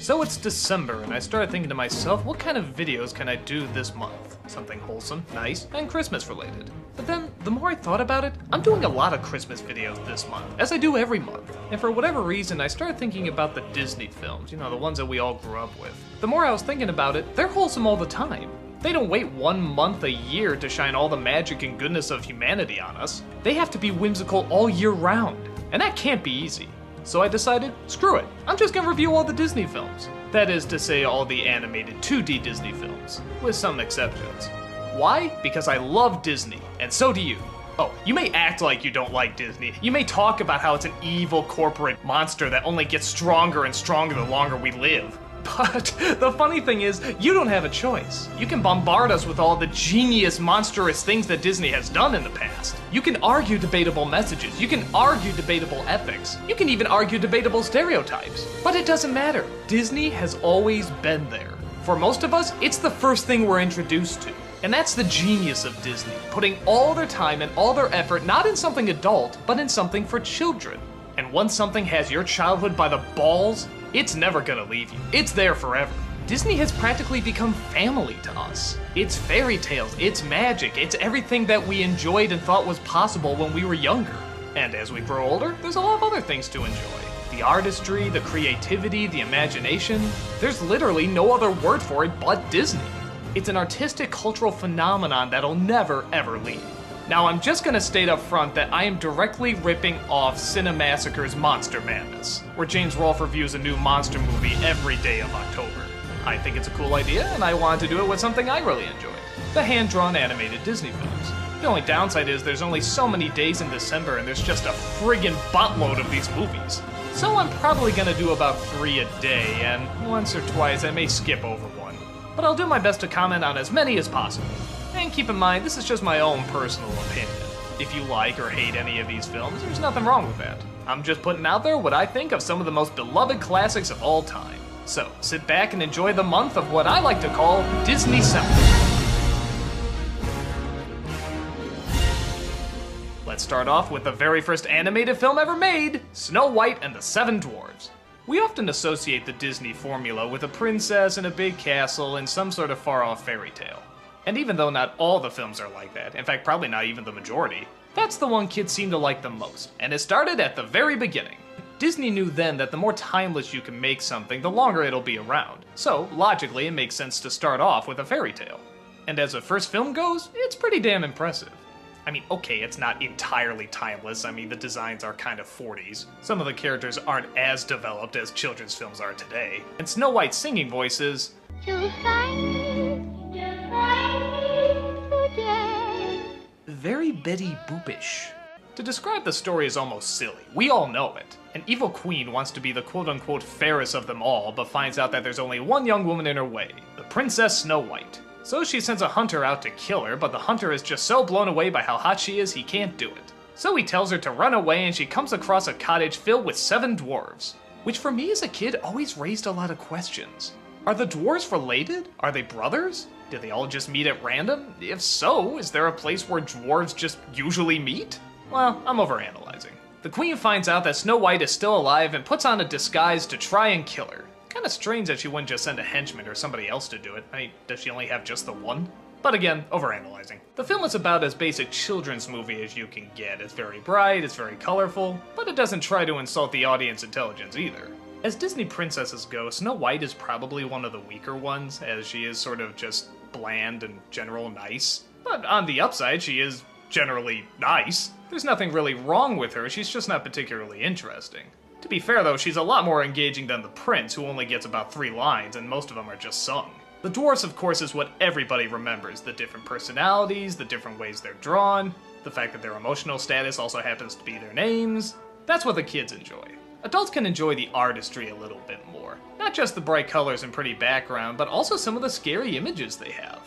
So it's December, and I started thinking to myself, what kind of videos can I do this month? Something wholesome, nice, and Christmas related. But then, the more I thought about it, I'm doing a lot of Christmas videos this month, as I do every month. And for whatever reason, I started thinking about the Disney films, you know, the ones that we all grew up with. The more I was thinking about it, they're wholesome all the time. They don't wait 1 month a year to shine all the magic and goodness of humanity on us. They have to be whimsical all year round, and that can't be easy. So I decided, screw it, I'm just gonna review all the Disney films. That is to say, all the animated 2D Disney films, with some exceptions. Why? Because I love Disney, and so do you. Oh, you may act like you don't like Disney. You may talk about how it's an evil corporate monster that only gets stronger and stronger the longer we live. But the funny thing is, you don't have a choice. You can bombard us with all the genius, monstrous things that Disney has done in the past. You can argue debatable messages. You can argue debatable ethics. You can even argue debatable stereotypes. But it doesn't matter. Disney has always been there. For most of us, it's the first thing we're introduced to. And that's the genius of Disney, putting all their time and all their effort not in something adult, but in something for children. And once something has your childhood by the balls, it's never gonna leave you. It's there forever. Disney has practically become family to us. It's fairy tales, it's magic, it's everything that we enjoyed and thought was possible when we were younger. And as we grow older, there's a lot of other things to enjoy. The artistry, the creativity, the imagination. There's literally no other word for it but Disney. It's an artistic cultural phenomenon that'll never ever leave. Now, I'm just gonna state up front that I am directly ripping off Cinemassacre's Monster Madness, where James Rolfe reviews a new monster movie every day of October. I think it's a cool idea, and I wanted to do it with something I really enjoy: the hand-drawn animated Disney films. The only downside is there's only so many days in December, and there's just a friggin' buttload of these movies. So I'm probably gonna do about 3 a day, and once or twice I may skip over one. But I'll do my best to comment on as many as possible. And keep in mind, this is just my own personal opinion. If you like or hate any of these films, there's nothing wrong with that. I'm just putting out there what I think of some of the most beloved classics of all time. So, sit back and enjoy the month of what I like to call Disneycember. Let's start off with the very first animated film ever made, Snow White and the Seven Dwarfs. We often associate the Disney formula with a princess in a big castle and some sort of far-off fairy tale. And even though not all the films are like that, in fact probably not even the majority, that's the one kids seem to like the most, and it started at the very beginning. Disney knew then that the more timeless you can make something, the longer it'll be around, so logically it makes sense to start off with a fairy tale. And as a first film goes, it's pretty damn impressive. I mean, okay, it's not entirely timeless. I mean, the designs are kind of 40s. Some of the characters aren't as developed as children's films are today. And Snow White's singing voice is very Betty Boopish. To describe the story is almost silly. We all know it. An evil queen wants to be the quote-unquote fairest of them all, but finds out that there's only one young woman in her way, the Princess Snow White. So she sends a hunter out to kill her, but the hunter is just so blown away by how hot she is, he can't do it. So he tells her to run away, and she comes across a cottage filled with 7 dwarves. Which for me as a kid always raised a lot of questions. Are the dwarves related? Are they brothers? Did they all just meet at random? If so, is there a place where dwarves just usually meet? Well, I'm overanalyzing. The queen finds out that Snow White is still alive and puts on a disguise to try and kill her. Kinda strange that she wouldn't just send a henchman or somebody else to do it. I mean, does she only have just the one? But again, overanalyzing. The film is about as basic children's movie as you can get. It's very bright, it's very colorful, but it doesn't try to insult the audience intelligence either. As Disney princesses go, Snow White is probably one of the weaker ones, as she is sort of just bland and general nice. But on the upside, she is generally nice. There's nothing really wrong with her, she's just not particularly interesting. To be fair though, she's a lot more engaging than the prince, who only gets about 3 lines, and most of them are just sung. The dwarfs, of course, is what everybody remembers. The different personalities, the different ways they're drawn, the fact that their emotional status also happens to be their names. That's what the kids enjoy. Adults can enjoy the artistry a little bit more. Not just the bright colors and pretty background, but also some of the scary images they have.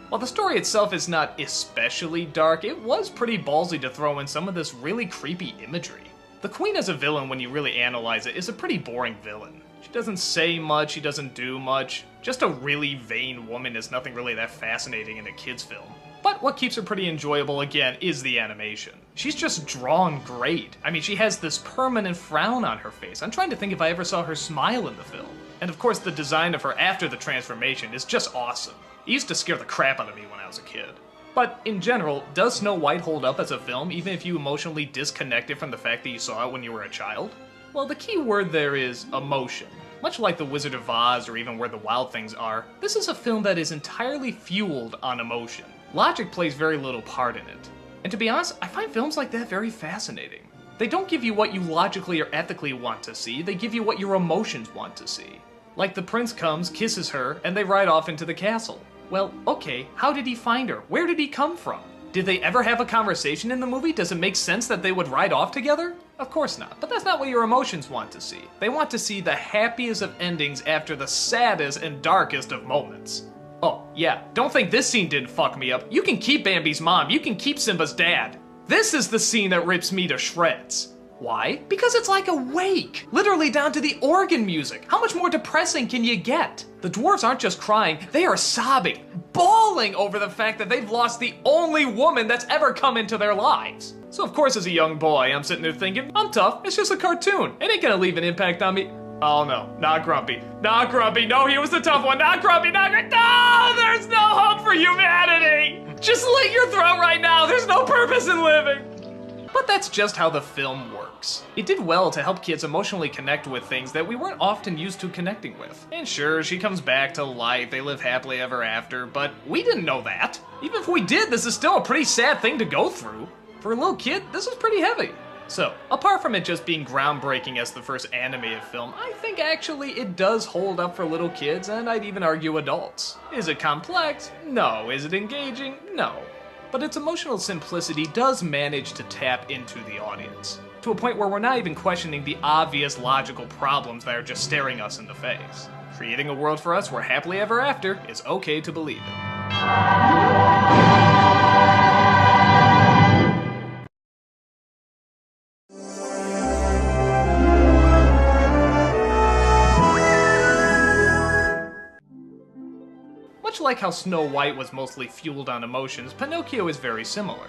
While the story itself is not especially dark, it was pretty ballsy to throw in some of this really creepy imagery. The queen as a villain, when you really analyze it, is a pretty boring villain. She doesn't say much, she doesn't do much. Just a really vain woman is nothing really that fascinating in a kid's film. But what keeps her pretty enjoyable, again, is the animation. She's just drawn great. I mean, she has this permanent frown on her face. I'm trying to think if I ever saw her smile in the film. And of course, the design of her after the transformation is just awesome. It used to scare the crap out of me when I was a kid. But in general, does Snow White hold up as a film even if you emotionally disconnected from the fact that you saw it when you were a child? Well, the key word there is emotion. Much like The Wizard of Oz or even Where the Wild Things Are, this is a film that is entirely fueled on emotion. Logic plays very little part in it. And to be honest, I find films like that very fascinating. They don't give you what you logically or ethically want to see, they give you what your emotions want to see. Like the prince comes, kisses her, and they ride off into the castle. Well, okay, how did he find her? Where did he come from? Did they ever have a conversation in the movie? Does it make sense that they would ride off together? Of course not, but that's not what your emotions want to see. They want to see the happiest of endings after the saddest and darkest of moments. Oh, yeah, don't think this scene didn't fuck me up. You can keep Bambi's mom, you can keep Simba's dad. This is the scene that rips me to shreds. Why? Because it's like a wake, literally down to the organ music. How much more depressing can you get? The dwarves aren't just crying, they are sobbing, bawling over the fact that they've lost the only woman that's ever come into their lives. So of course as a young boy, I'm sitting there thinking, I'm tough, it's just a cartoon. It ain't gonna leave an impact on me. Oh no, not Grumpy. Not Grumpy, no, he was the tough one, not Grumpy, not Grumpy. No, there's no hope for humanity. Just slit your throat right now, there's no purpose in living. But that's just how the film works. It did well to help kids emotionally connect with things that we weren't often used to connecting with. And sure, she comes back to life, they live happily ever after, but we didn't know that. Even if we did, this is still a pretty sad thing to go through. For a little kid, this was pretty heavy. So, apart from it just being groundbreaking as the first animated film, I think actually it does hold up for little kids, and I'd even argue adults. Is it complex? No. Is it engaging? No. But its emotional simplicity does manage to tap into the audience, to a point where we're not even questioning the obvious logical problems that are just staring us in the face, creating a world for us where happily ever after is okay to believe in. Much like how Snow White was mostly fueled on emotions, Pinocchio is very similar.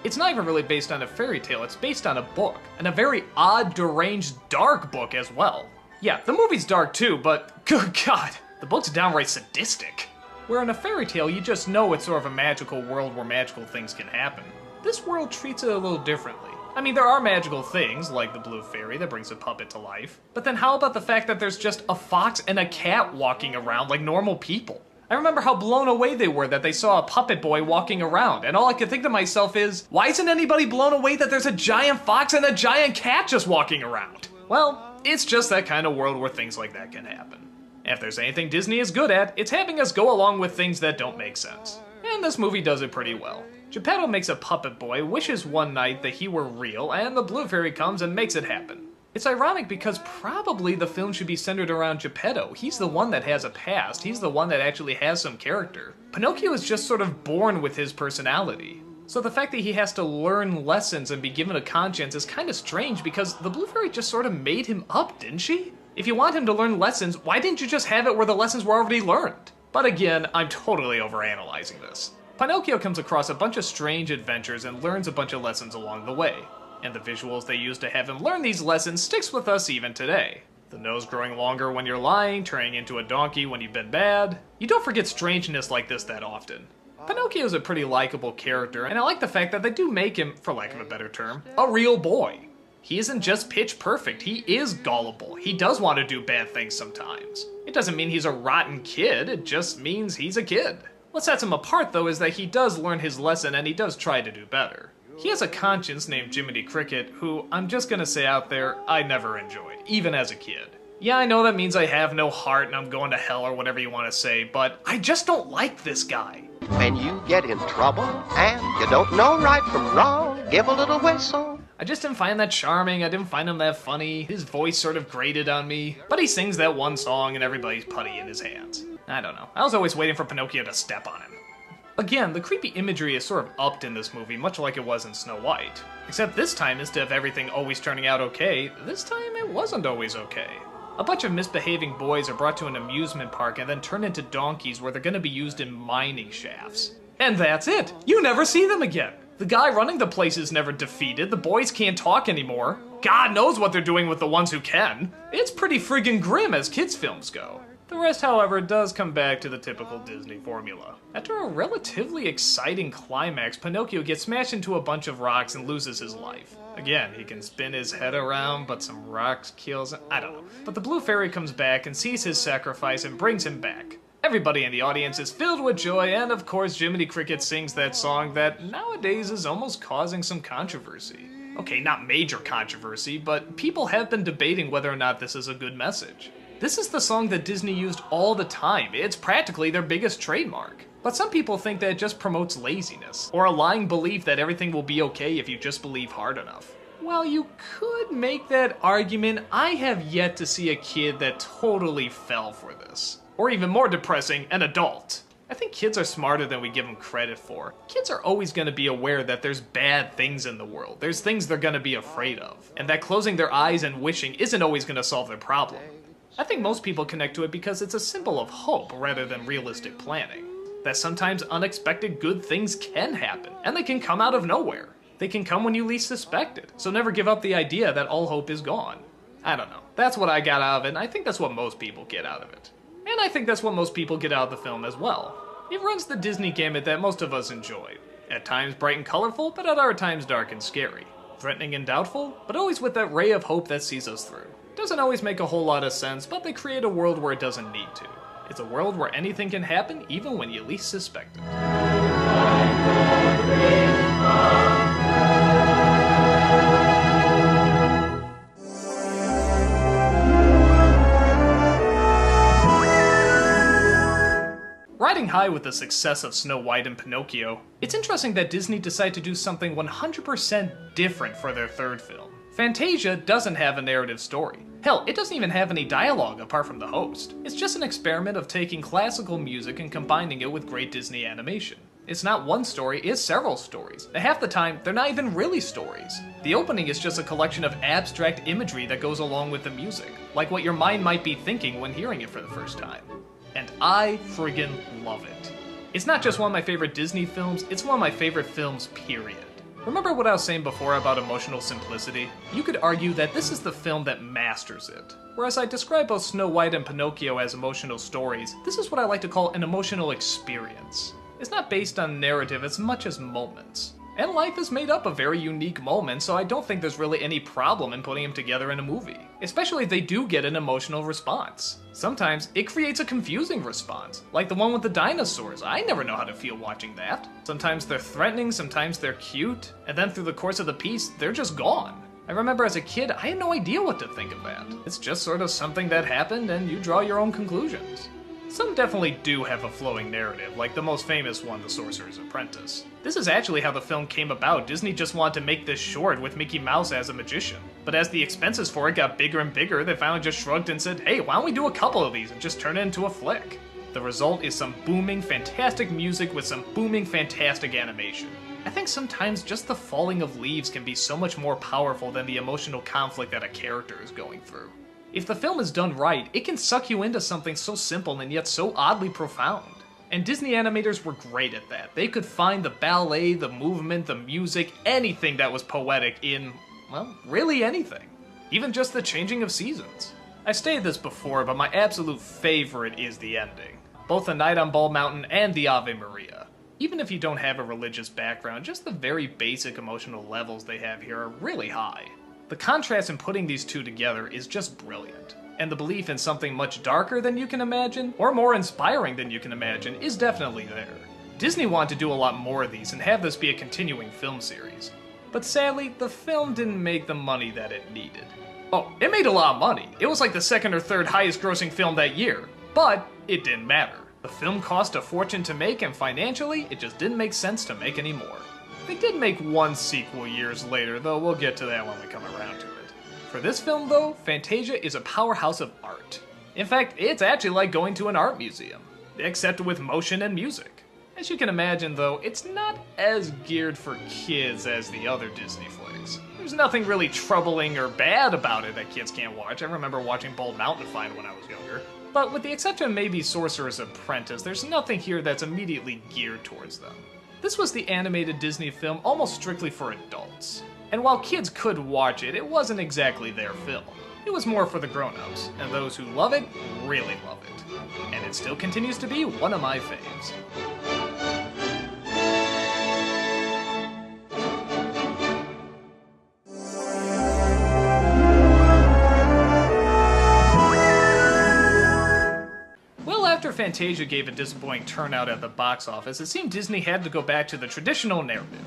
It's not even really based on a fairy tale, it's based on a book, and a very odd, deranged, dark book as well. Yeah, the movie's dark too, but good God, the book's downright sadistic. Where in a fairy tale, you just know it's sort of a magical world where magical things can happen. This world treats it a little differently. I mean, there are magical things, like the blue fairy that brings a puppet to life, but then how about the fact that there's just a fox and a cat walking around like normal people? I remember how blown away they were that they saw a puppet boy walking around, and all I could think to myself is, why isn't anybody blown away that there's a giant fox and a giant cat just walking around? Well, it's just that kind of world where things like that can happen. If there's anything Disney is good at, it's having us go along with things that don't make sense. And this movie does it pretty well. Geppetto makes a puppet boy, wishes one night that he were real, and the blue fairy comes and makes it happen. It's ironic because probably the film should be centered around Geppetto. He's the one that has a past. He's the one that actually has some character. Pinocchio is just sort of born with his personality. So the fact that he has to learn lessons and be given a conscience is kind of strange because the Blue Fairy just sort of made him up, didn't she? If you want him to learn lessons, why didn't you just have it where the lessons were already learned? But again, I'm totally overanalyzing this. Pinocchio comes across a bunch of strange adventures and learns a bunch of lessons along the way. And the visuals they use to have him learn these lessons sticks with us even today. The nose growing longer when you're lying, turning into a donkey when you've been bad. You don't forget strangeness like this that often. Pinocchio's a pretty likable character, and I like the fact that they do make him, for lack of a better term, a real boy. He isn't just pitch perfect, he is gullible. He does want to do bad things sometimes. It doesn't mean he's a rotten kid, it just means he's a kid. What sets him apart though is that he does learn his lesson and he does try to do better. He has a conscience named Jiminy Cricket, who, I'm just gonna say out there, I never enjoyed, even as a kid. Yeah, I know that means I have no heart and I'm going to hell or whatever you want to say, but I just don't like this guy. When you get in trouble and you don't know right from wrong, give a little whistle. I just didn't find that charming, I didn't find him that funny, his voice sort of grated on me, but he sings that one song and everybody's putty in his hands. I don't know, I was always waiting for Pinocchio to step on him. Again, the creepy imagery is sort of upped in this movie, much like it was in Snow White. Except this time, instead of everything always turning out okay, this time it wasn't always okay. A bunch of misbehaving boys are brought to an amusement park and then turned into donkeys where they're gonna be used in mining shafts. And that's it. You never see them again. The guy running the place is never defeated, the boys can't talk anymore. God knows what they're doing with the ones who can. It's pretty friggin' grim as kids' films go. The rest, however, does come back to the typical Disney formula. After a relatively exciting climax, Pinocchio gets smashed into a bunch of rocks and loses his life. Again, he can spin his head around, but some rocks kills him. I don't know. But the blue fairy comes back and sees his sacrifice and brings him back. Everybody in the audience is filled with joy, and of course Jiminy Cricket sings that song that nowadays is almost causing some controversy. Okay, not major controversy, but people have been debating whether or not this is a good message. This is the song that Disney used all the time. It's practically their biggest trademark. But some people think that it just promotes laziness, or a lying belief that everything will be okay if you just believe hard enough. Well, you could make that argument. I have yet to see a kid that totally fell for this. Or even more depressing, an adult. I think kids are smarter than we give them credit for. Kids are always going to be aware that there's bad things in the world. There's things they're going to be afraid of. And that closing their eyes and wishing isn't always going to solve their problem. I think most people connect to it because it's a symbol of hope rather than realistic planning. That sometimes unexpected good things can happen, and they can come out of nowhere. They can come when you least suspect it, so never give up the idea that all hope is gone. I don't know. That's what I got out of it, and I think that's what most people get out of it. And I think that's what most people get out of the film as well. It runs the Disney gamut that most of us enjoy. At times bright and colorful, but at other times dark and scary. Threatening and doubtful, but always with that ray of hope that sees us through. Doesn't always make a whole lot of sense, but they create a world where it doesn't need to. It's a world where anything can happen even when you least suspect it. Riding high with the success of Snow White and Pinocchio, it's interesting that Disney decided to do something 100% different for their third film. Fantasia doesn't have a narrative story. Hell, it doesn't even have any dialogue apart from the host. It's just an experiment of taking classical music and combining it with great Disney animation. It's not one story, it's several stories. And half the time, they're not even really stories. The opening is just a collection of abstract imagery that goes along with the music, like what your mind might be thinking when hearing it for the first time. And I friggin' love it. It's not just one of my favorite Disney films, it's one of my favorite films, period. Remember what I was saying before about emotional simplicity? You could argue that this is the film that masters it. Whereas I describe both Snow White and Pinocchio as emotional stories, this is what I like to call an emotional experience. It's not based on narrative as much as moments. And life is made up of very unique moments, so I don't think there's really any problem in putting them together in a movie. Especially if they do get an emotional response. Sometimes it creates a confusing response, like the one with the dinosaurs. I never know how to feel watching that. Sometimes they're threatening, sometimes they're cute, and then through the course of the piece, they're just gone. I remember as a kid, I had no idea what to think of that. It's just sort of something that happened and you draw your own conclusions. Some definitely do have a flowing narrative, like the most famous one, The Sorcerer's Apprentice. This is actually how the film came about. Disney just wanted to make this short with Mickey Mouse as a magician. But as the expenses for it got bigger and bigger, they finally just shrugged and said, hey, why don't we do a couple of these and just turn it into a flick? The result is some booming, fantastic music with some booming, fantastic animation. I think sometimes just the falling of leaves can be so much more powerful than the emotional conflict that a character is going through. If the film is done right, it can suck you into something so simple and yet so oddly profound. And Disney animators were great at that. They could find the ballet, the movement, the music, anything that was poetic in, well, really anything. Even just the changing of seasons. I stated this before, but my absolute favorite is the ending. Both The Night on Bald Mountain and the Ave Maria. Even if you don't have a religious background, just the very basic emotional levels they have here are really high. The contrast in putting these two together is just brilliant, and the belief in something much darker than you can imagine, or more inspiring than you can imagine, is definitely there. Disney wanted to do a lot more of these and have this be a continuing film series. But sadly, the film didn't make the money that it needed. Oh, it made a lot of money. It was like the second or third highest grossing film that year, but it didn't matter. The film cost a fortune to make, and financially, it just didn't make sense to make any more. They did make one sequel years later, though we'll get to that when we come around to it. For this film, though, Fantasia is a powerhouse of art. In fact, it's actually like going to an art museum, except with motion and music. As you can imagine, though, it's not as geared for kids as the other Disney flicks. There's nothing really troubling or bad about it that kids can't watch. I remember watching Bald Mountain Find when I was younger. But with the exception of maybe Sorcerer's Apprentice, there's nothing here that's immediately geared towards them. This was the animated Disney film almost strictly for adults. And while kids could watch it, it wasn't exactly their film. It was more for the grown-ups, and those who love it really love it. And it still continues to be one of my faves. After Fantasia gave a disappointing turnout at the box office, it seemed Disney had to go back to the traditional narrative.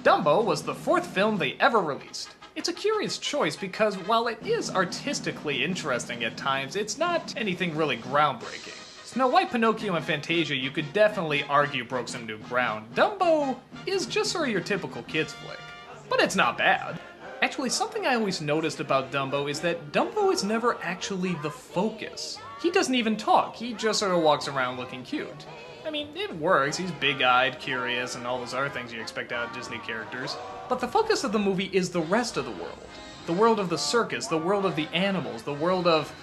Dumbo was the 4th film they ever released. It's a curious choice because while it is artistically interesting at times, it's not anything really groundbreaking. Snow White, Pinocchio, and Fantasia you could definitely argue broke some new ground. Dumbo is just sort of your typical kids flick, but it's not bad. Actually, something I always noticed about Dumbo is that Dumbo is never actually the focus. He doesn't even talk, he just sort of walks around looking cute. I mean, it works, he's big-eyed, curious, and all those other things you expect out of Disney characters. But the focus of the movie is the rest of the world. The world of the circus, the world of the animals, the world of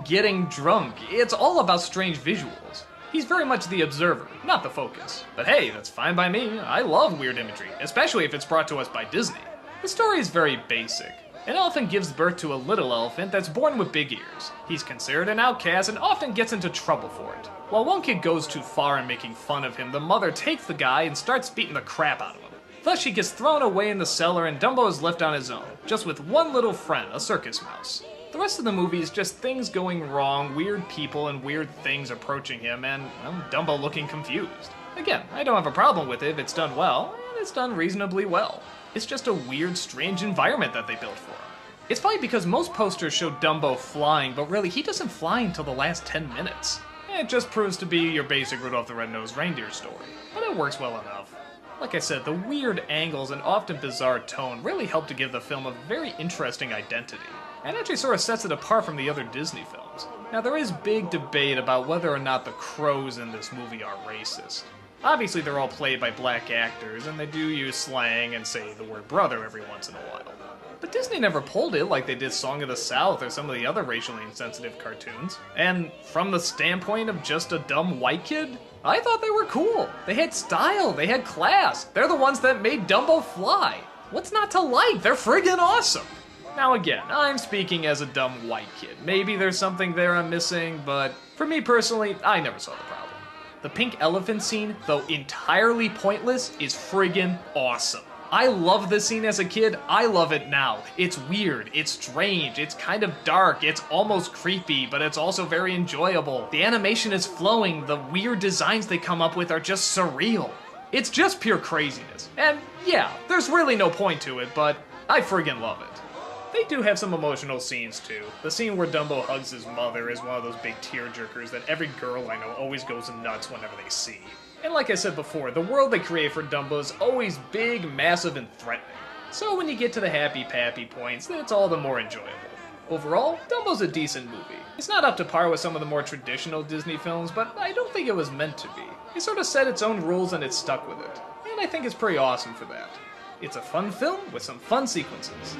getting drunk. It's all about strange visuals. He's very much the observer, not the focus. But hey, that's fine by me. I love weird imagery, especially if it's brought to us by Disney. The story is very basic. An elephant gives birth to a little elephant that's born with big ears. He's considered an outcast and often gets into trouble for it. While one kid goes too far in making fun of him, the mother takes the guy and starts beating the crap out of him. Thus she gets thrown away in the cellar and Dumbo is left on his own, just with one little friend, a circus mouse. The rest of the movie is just things going wrong, weird people and weird things approaching him, and Dumbo looking confused. Again, I don't have a problem with it if it's done well, and it's done reasonably well. It's just a weird, strange environment that they built for him. It's funny because most posters show Dumbo flying, but really, he doesn't fly until the last 10 minutes. It just proves to be your basic Rudolph the Red-Nosed Reindeer story, but it works well enough. Like I said, the weird angles and often bizarre tone really help to give the film a very interesting identity, and actually sort of sets it apart from the other Disney films. Now, there is big debate about whether or not the crows in this movie are racist. Obviously, they're all played by black actors, and they do use slang and say the word brother every once in a while. But Disney never pulled it like they did Song of the South or some of the other racially insensitive cartoons. And from the standpoint of just a dumb white kid, I thought they were cool. They had style, they had class. They're the ones that made Dumbo fly. What's not to like? They're friggin' awesome. Now again, I'm speaking as a dumb white kid. Maybe there's something there I'm missing, but for me personally, I never saw the problem. The pink elephant scene, though entirely pointless, is friggin' awesome. I loved this scene as a kid, I love it now. It's weird, it's strange, it's kind of dark, it's almost creepy, but it's also very enjoyable. The animation is flowing, the weird designs they come up with are just surreal. It's just pure craziness. And yeah, there's really no point to it, but I friggin' love it. They do have some emotional scenes too. The scene where Dumbo hugs his mother is one of those big tearjerkers that every girl I know always goes nuts whenever they see. And like I said before, the world they create for Dumbo is always big, massive, and threatening. So when you get to the happy-pappy points, it's all the more enjoyable. Overall, Dumbo's a decent movie. It's not up to par with some of the more traditional Disney films, but I don't think it was meant to be. It sort of set its own rules and it stuck with it. And I think it's pretty awesome for that. It's a fun film with some fun sequences.